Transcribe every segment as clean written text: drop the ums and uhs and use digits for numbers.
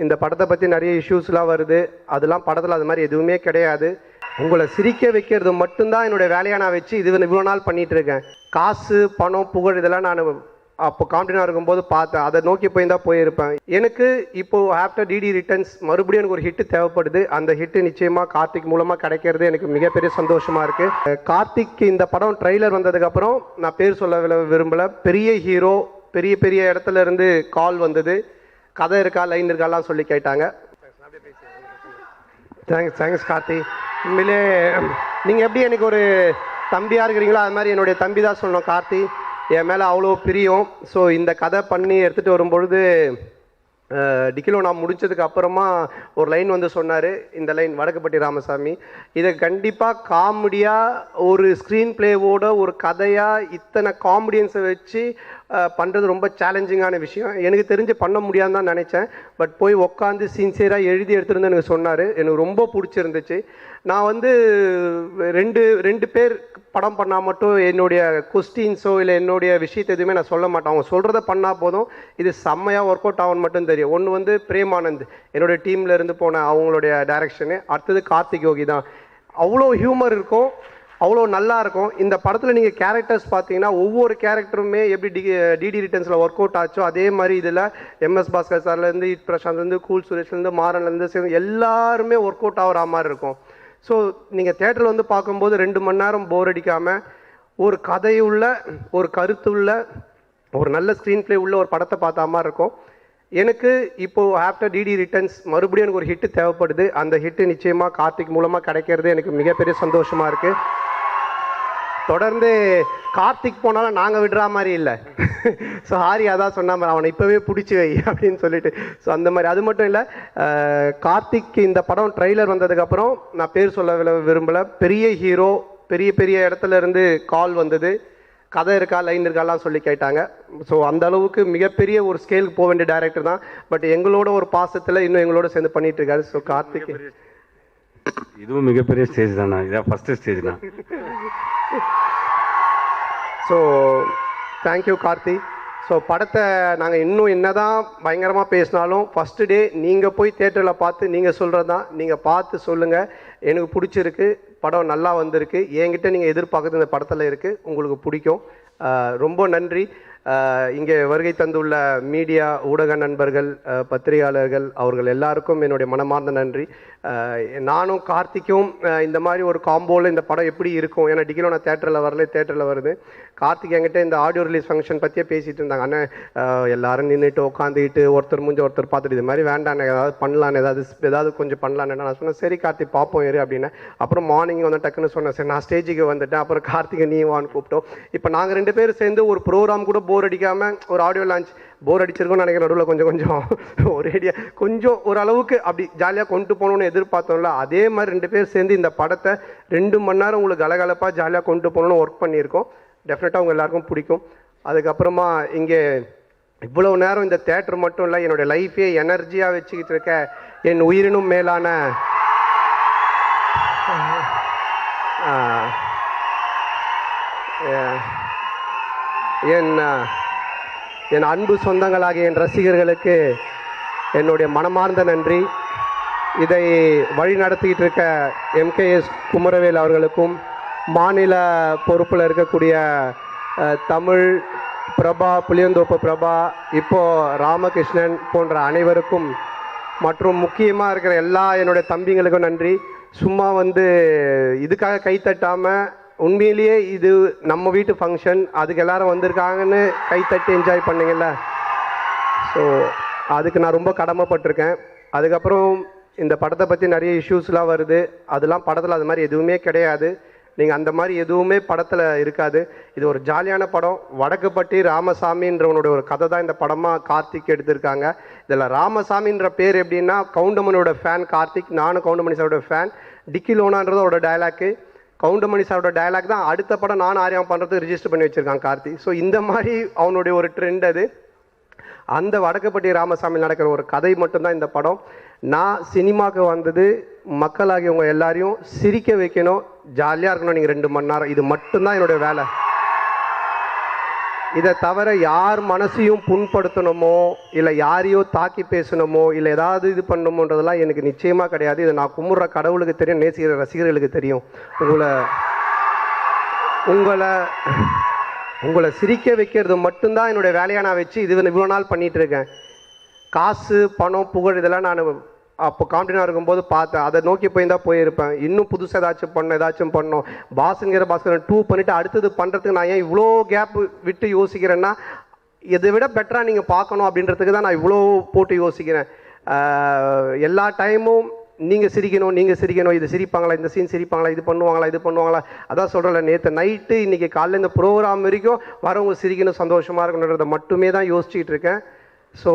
இந்த படத்தை பற்றி நிறைய இஷ்யூஸ்லாம் வருது. அதெல்லாம் படத்தில் அது மாதிரி எதுவுமே கிடையாது. உங்களை சிரிக்க வைக்கிறது மட்டும்தான் என்னுடைய வேலையாக நான் வச்சு இவ்வளோ நாள் பண்ணிகிட்டு இருக்கேன். காசு, பணம், புகழ் இதெல்லாம் நான் அப்போ காம்படினாக இருக்கும்போது பார்த்தேன். அதை நோக்கி போயிருப்பேன். எனக்கு இப்போது ஆஃப்டர் டிடி ரிட்டர்ன்ஸ் மறுபடியும் எனக்கு ஒரு ஹிட்டு தேவைப்படுது. அந்த ஹிட்டு நிச்சயமாக கார்த்திக் மூலமாக கிடைக்கிறது எனக்கு மிகப்பெரிய சந்தோஷமாக இருக்குது. கார்த்திக் இந்த படம் ட்ரெய்லர் வந்ததுக்கப்புறம் நான் பேர் சொல்ல விரும்பலை. பெரிய ஹீரோ, பெரிய பெரிய இடத்துல இருந்து கால் வந்தது. கதை இருக்கா, லைன் இருக்காலாம் சொல்லி கேட்டாங்க. தேங்க்ஸ் கார்த்தி. உண்மையிலே நீங்கள் எப்படி எனக்கு ஒரு தம்பியாக இருக்கிறீங்களோ அது மாதிரி என்னுடைய தம்பி தான் சொல்லணும். கார்த்தி என் மேலே அவ்வளோ பிரியம். ஸோ இந்த கதை பண்ணி எடுத்துகிட்டு வரும்பொழுது டிக்கிலோ நான் முடித்ததுக்கு அப்புறமா ஒரு லைன் வந்து சொன்னார். இந்த லைன் வடக்குப்பட்டி ராமசாமி, இதை கண்டிப்பாக காமெடியாக ஒரு ஸ்க்ரீன் பிளேவோட ஒரு கதையாக இத்தனை காமெடியன்ஸை வச்சு பண்ணுறது ரொம்ப சேலஞ்சிங்கான விஷயம். எனக்கு தெரிஞ்சு பண்ண முடியாதுன்னு தான் நினச்சேன். பட் போய் உட்காந்து சின்சியராக எழுதி எடுத்துருந்து எனக்கு சொன்னார். எனக்கு ரொம்ப பிடிச்சிருந்துச்சு. நான் வந்து ரெண்டு பேர் படம் பண்ணால் மட்டும் என்னுடைய கொஸ்டின்ஸோ இல்லை என்னுடைய விஷயத்தை எதுவுமே நான் சொல்ல மாட்டேன். அவங்க சொல்கிறத பண்ணால் போதும், இது செம்மையாக ஒர்க் அவுட் ஆகும்னு மட்டும் தெரியும். ஒன்று வந்து பிரேமானந்த் என்னுடைய டீமில் இருந்து போன அவங்களுடைய டைரக்ஷனு. அடுத்தது கார்த்திக் யோகி தான். அவ்வளோ ஹியூமர் இருக்கும், அவ்வளோ நல்லா இருக்கும். இந்த படத்தில் நீங்கள் கேரக்டர்ஸ் பார்த்தீங்கன்னா ஒவ்வொரு கேரக்டருமே எப்படி டிடி ரிட்டர்ன்ஸில் ஒர்க் அவுட் ஆச்சோ அதே மாதிரி இதில் எம்எஸ் பாஸ்கர் சார்லேருந்து, இட் பிரசாந்த்லேருந்து, கூல் சுரேஷ்லேருந்து, மாறன்லேருந்து எல்லாருமே ஒர்க் அவுட் ஆகிற மாதிரி இருக்கும். ஸோ நீங்கள் தேட்டரில் வந்து பார்க்கும்போது 2 மணி நேரம் போர் அடிக்காமல் ஒரு கதையுள்ள, ஒரு கருத்துள்ள, ஒரு நல்ல ஸ்க்ரீன் பிளே உள்ள ஒரு படத்தை பார்த்த மாதிரி இருக்கும். எனக்கு இப்போது ஆஃப்டர் டிடி ரிட்டர்ன்ஸ் மறுபடியும் எனக்கு ஒரு ஹிட்டு தேவைப்படுது. அந்த ஹிட்டு நிச்சயமாக கார்த்திக் மூலமாக கிடைக்கிறது எனக்கு மிகப்பெரிய சந்தோஷமாக இருக்குது. தொடர்ந்து கார்த்திக் போனாலும் நாங்கள் விடுற மாதிரி இல்லை. ஸோ ஹாரி அதான் சொன்ன மாதிரி அவனை இப்போவே பிடிச்சி வை அப்படின்னு சொல்லிட்டு. ஸோ அந்த மாதிரி. அது மட்டும் இல்லை, கார்த்திக் இந்த படம் ட்ரெய்லர் வந்ததுக்கப்புறம் நான் பேர் சொல்ல விரும்பலை. பெரிய ஹீரோ, பெரிய பெரிய இடத்துல இருந்து கால் வந்தது. கதை இருக்கா, லைன் இருக்காலாம் சொல்லி கேட்டாங்க. ஸோ அந்த அளவுக்கு மிகப்பெரிய ஒரு ஸ்கேலுக்கு போக வேண்டிய டைரக்டர் தான். பட் எங்களோட ஒரு பாசத்தில் இன்னும் எங்களோட சேர்ந்து பண்ணிட்டு இருக்காரு. ஸோ கார்த்திக் இதுவும் மிகப்பெரிய ஸ்டேஜ் தானா? இதான் ஃபஸ்ட்டு ஸ்டேஜ் தான். So thank you Karthi. ஸோ படத்தை நாங்கள் இன்னும் என்ன தான் பயங்கரமாக பேசினாலும் ஃபஸ்ட்டு டே நீங்கள் போய் தேட்டரில் பார்த்து நீங்கள் சொல்கிறது தான். நீங்கள் பார்த்து சொல்லுங்கள், எனக்கு பிடிச்சிருக்கு, படம் நல்லா வந்திருக்கு, என்கிட்ட நீங்கள் எதிர்பார்க்குறது இந்த படத்தில் இருக்குது, உங்களுக்கு பிடிக்கும். ரொம்ப நன்றி. இங்கே வருகை தந்துள்ள மீடியா ஊடக நண்பர்கள், பத்திரிகையாளர்கள் அவர்கள் எல்லாருக்கும் என்னுடைய மனமார்ந்த நன்றி. நானும் கார்த்திக்கும் இந்த மாதிரி ஒரு காம்போவில் இந்த படம் எப்படி இருக்கும், ஏன்னா டிக்கிலோ நான் தேட்டரில் வருது. கார்த்திக் என்கிட்ட இந்த ஆடியோ ரிலீஸ் ஃபங்க்ஷன் பற்றியே பேசிகிட்டு இருந்தாங்க. அண்ணன் எல்லாரும் நின்றுட்டு உட்காந்துக்கிட்டு ஒருத்தர் முடிஞ்ச ஒருத்தர் பார்த்துட்டு இது மாதிரி வேண்டாண்ணே, ஏதாவது பண்ணலான்னு, ஏதாவது கொஞ்சம் பண்ணலான்னு நான் சொன்னேன். சரி கார்த்திக் பார்ப்போம் ஏறு அப்படின்னு. அப்புறம் மார்னிங் வந்து டக்குன்னு சொன்னேன். சரி நான் ஸ்டேஜுக்கு வந்துட்டேன். அப்புறம் கார்த்திகை நீ வான்னு கூப்பிட்டோம். இப்போ நாங்கள் 2 பேரும் சேர்ந்து ஒரு ப்ரோக்ராம் கூட போர் அடிக்காமல், ஒரு ஆடியோ லான்ச் போர் அடிச்சிருக்கோன்னு நினைக்கிற நடுவில் கொஞ்சம் ஒரேடியாக கொஞ்சம் ஓரளவுக்கு அப்படி ஜாலியாக கொண்டு போகணுன்னு எதிர்பார்த்தோம்ல, அதே மாதிரி 2 பேர் சேர்ந்து இந்த படத்தை 2 மணி நேரம் உங்களுக்கு கலகலப்பாக ஜாலியாக கொண்டு போகணுன்னு ஒர்க் பண்ணியிருக்கோம். டெஃபினட்டாக அவங்க எல்லாருக்கும் பிடிக்கும். அதுக்கப்புறமா இங்கே இவ்வளோ நேரம் இந்த தேட்டர் மட்டும் இல்லை, என்னுடைய லைஃபே எனர்ஜியாக வச்சுக்கிட்டு இருக்க என் உயிரினும் மேலான என் அன்பு சொந்தங்களாகிய என் ரசிகர்களுக்கு என்னுடைய மனமார்ந்த நன்றி. இதை வழி நடத்திக்கிட்டு இருக்க MKS குமரவேல் அவர்களுக்கும், மாநில பொறுப்பில் இருக்கக்கூடிய தமிழ் பிரபா, புளியந்தோப்பு பிரபா, இப்போது ராமகிருஷ்ணன் போன்ற அனைவருக்கும், மற்றும் முக்கியமாக இருக்கிற எல்லா என்னுடைய தம்பிங்களுக்கும் நன்றி. சும்மா வந்து இதுக்காக கைத்தட்டாமல், உண்மையிலேயே இது நம்ம வீட்டு ஃபங்க்ஷன், அதுக்கு எல்லாரும் வந்திருக்காங்கன்னு கைத்தட்டி என்ஜாய் பண்ணிங்கல்ல, ஸோ அதுக்கு நான் ரொம்ப கடமைப்பட்டிருக்கேன். அதுக்கப்புறம் இந்த படத்தை பற்றி நிறைய இஷ்யூஸ்லாம் வருது. அதெல்லாம் படத்தில் அது மாதிரி எதுவுமே கிடையாது. நீங்கள் அந்த மாதிரி எதுவுமே படத்தில் இருக்காது. இது ஒரு ஜாலியான படம். வடக்குப்பட்டி ராமசாமின்றவனுடைய ஒரு கதை தான் இந்த படமாக கார்த்திக் எடுத்திருக்காங்க. இதில் ராமசாமின்ற பேர் எப்படின்னா, கவுண்டமணியோட ஃபேன் கார்த்திக், நானும் கவுண்டமணி சாரோட ஃபேன். டிக்கிலோனான்றது அவரோட டயலாக்கு, கவுண்டமணி சாரோட டயலாக் தான் அடுத்த படம் நான் ஆரியம் பண்ணுறதுக்கு ரிஜிஸ்டர் பண்ணி வச்சுருக்கான் கார்த்திக். ஸோ இந்த மாதிரி அவனுடைய ஒரு ட்ரெண்ட் அது. அந்த வடக்குப்பட்டி ராமசாமி நடக்கிற ஒரு கதை மட்டும்தான் இந்த படம். நான் சினிமாவுக்கு வந்தது மக்களாகியவங்க எல்லாரையும் சிரிக்க வைக்கணும், ஜாலியாக இருக்கணும். நீங்கள் 2 மணி நேரம், இது மட்டும்தான் என்னுடைய வேலை. இதை தவிர யார் மனசையும் புண்படுத்தணுமோ இல்லை யாரையோ தாக்கி பேசணுமோ இல்லை ஏதாவது இது பண்ணணுமோன்றதெல்லாம் எனக்கு நிச்சயமாக கிடையாது. இதை நான் கும்பிட்ற கடவுளுக்கு தெரியும், நேசிக்கிற ரசிகர்களுக்கு தெரியும். உங்களை சிரிக்க வைக்கிறது மட்டும்தான் என்னுடைய வேலையாக நான் வச்சு இவ்வளோ நாள் பண்ணிகிட்டு இருக்கேன். காசு பணம் புகழ் இதெல்லாம் நான் அப்போ காம்படினாக இருக்கும்போது பார்த்தேன். அதை நோக்கி தான் போயிருப்பேன். இன்னும் புதுசாக ஏதாச்சும் பண்ணோம் பாஸ்கர் 2 பண்ணிவிட்டு அடுத்தது பண்ணுறதுக்கு நான் ஏன் இவ்வளோ கேப் விட்டு யோசிக்கிறேன்னா, இதை விட பெட்டராக நீங்கள் பார்க்கணும் அப்படின்றதுக்கு தான் நான் இவ்வளோ போட்டு யோசிக்கிறேன். எல்லா டைமும் நீங்கள் சிரிக்கணும், இது சிரிப்பாங்களா, இந்த சீன் சிரிப்பாங்களா, இது பண்ணுவாங்களா. அதான் சொல்கிறேன்ல, நேற்று நைட்டு இன்றைக்கி காலையில் இந்த ப்ரோக்ராம் வரைக்கும் வரவங்க சிரிக்கணும், சந்தோஷமாக இருக்கணுன்றதை மட்டுமே தான் யோசிச்சுட்டு இருக்கேன். ஸோ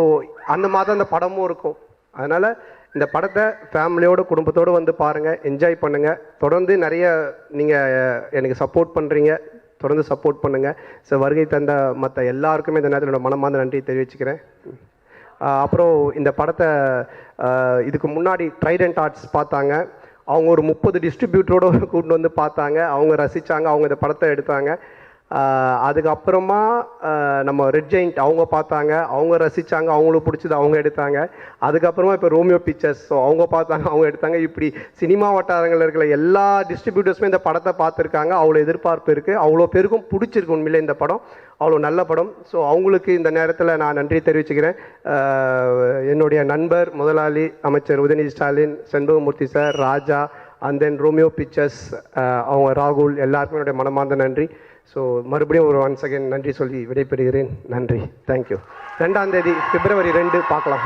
அந்த மாதிரி அந்த படமும் இருக்கும். அதனால் இந்த படத்தை ஃபேமிலியோடு குடும்பத்தோடு வந்து பாருங்கள், என்ஜாய் பண்ணுங்கள். தொடர்ந்து நிறைய நீங்கள் எனக்கு சப்போர்ட் பண்ணுறீங்க, தொடர்ந்து சப்போர்ட் பண்ணுங்கள். ஸோ வருகை தந்த மற்ற எல்லாருக்குமே இந்த நேரத்தில் என்னோட மனமார்ந்த நன்றி தெரிவிச்சுக்கிறேன். அப்புறம் இந்த படத்தை இதுக்கு முன்னாடி ட்ரைடன்ட் ஆர்ட்ஸ் பார்த்தாங்க. அவங்க ஒரு 30 டிஸ்ட்ரிபியூட்டரோடு கூட்டிட்டு வந்து பார்த்தாங்க, அவங்க ரசித்தாங்க, அவங்க இந்த படத்தை எடுத்தாங்க. அதுக்கப்புறமா நம்ம ரெட் ஜெயிண்ட் அவங்க பார்த்தாங்க, அவங்க ரசித்தாங்க, அவங்களுக்கு பிடிச்சது அவங்க எடுத்தாங்க. அதுக்கப்புறமா இப்போ ரோமியோ பிக்சர்ஸ், ஸோ அவங்க பார்த்தாங்க, அவங்க எடுத்தாங்க. இப்படி சினிமா வட்டாரங்களில் இருக்கிற எல்லா டிஸ்ட்ரிபியூட்டர்ஸுமே இந்த படத்தை பார்த்துருக்காங்க. அவ்வளோ எதிர்பார்ப்பு இருக்குது, அவ்வளோ பேருக்கும் பிடிச்சிருக்கு உண்மையிலே இந்த படம், அவ்வளோ நல்ல படம். ஸோ அவங்களுக்கு இந்த நேரத்தில் நான் நன்றி தெரிவிச்சுக்கிறேன். என்னுடைய நண்பர் முதலாளி அமைச்சர் Udhayanidhi Stalin, Shenbagamoorthy sir, Raja, and then Romeo pictures அவங்க ராகுல், எல்லாருக்குமே என்னுடைய மனமார்ந்த நன்றி. ஸோ மறுபடியும் ஒரு ஒன்ஸ் அகைன் நன்றி சொல்லி விடைபெறுகிறேன். நன்றி, தேங்க்யூ. 2ஆம் தேதி February 2 பார்க்கலாம்.